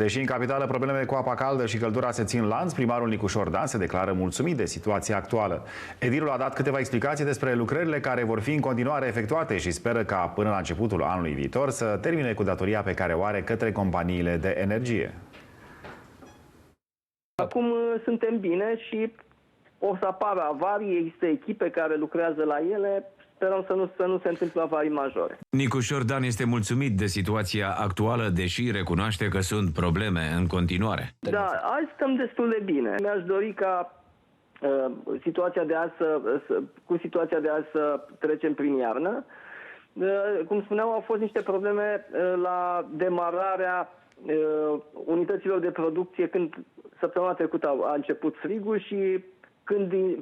Deși în capitală problemele cu apa caldă și căldura se țin lanț, primarul Nicu Șordan se declară mulțumit de situația actuală. Edilul a dat câteva explicații despre lucrările care vor fi în continuare efectuate și speră ca până la începutul anului viitor să termine cu datoria pe care o are către companiile de energie. Acum suntem bine și o să apară avarii, există echipe care lucrează la ele. Sperăm să nu se întâmple avarii majore. Nicu Șordan este mulțumit de situația actuală, deși recunoaște că sunt probleme în continuare. Da, azi stăm destul de bine. Mi-aș dori ca situația de azi cu situația de azi să trecem prin iarnă. Cum spuneam, au fost niște probleme la demararea unităților de producție când săptămâna trecută a început frigul și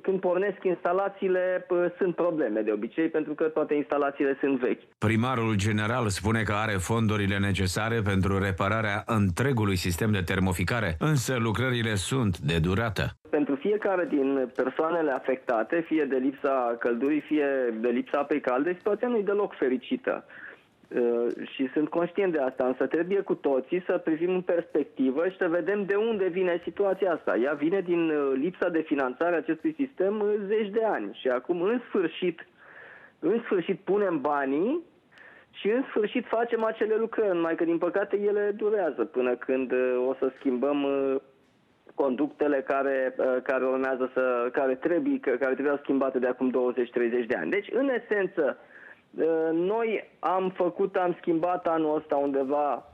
când pornesc instalațiile, sunt probleme de obicei, pentru că toate instalațiile sunt vechi. Primarul general spune că are fondurile necesare pentru repararea întregului sistem de termoficare, însă lucrările sunt de durată. Pentru fiecare din persoanele afectate, fie de lipsa căldurii, fie de lipsa apei calde, situația nu e deloc fericită. Și sunt conștient de asta, însă trebuie cu toții să privim în perspectivă și să vedem de unde vine situația asta. Ea vine din lipsa de finanțare a acestui sistem zeci de ani și acum în sfârșit punem banii și în sfârșit facem acele lucrări, numai că din păcate ele durează până când o să schimbăm conductele care urmează care trebuiau schimbate de acum 20-30 de ani. Deci, în esență, noi am schimbat anul ăsta undeva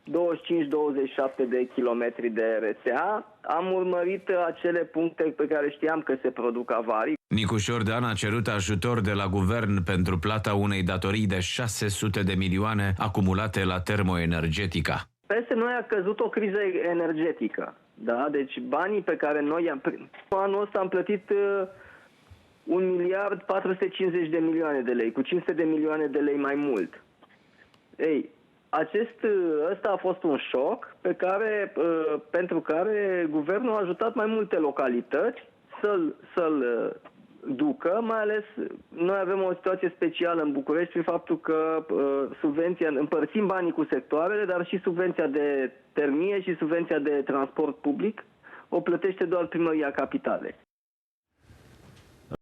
25-27 de kilometri de rețea. Am urmărit acele puncte pe care știam că se produc avarii. Nicu Șordan a cerut ajutor de la guvern pentru plata unei datorii de 600 de milioane acumulate la Termoenergetica. Peste noi a căzut o criză energetică. Da? Deci banii pe care noi anul ăsta am plătit 1.450 de milioane de lei, cu 500 de milioane de lei mai mult. Ei, ăsta a fost un șoc pentru care guvernul a ajutat mai multe localități să-l ducă, mai ales noi avem o situație specială în București prin faptul că împărțim banii cu sectoarele, dar și subvenția de termie și subvenția de transport public o plătește doar Primăria Capitalei.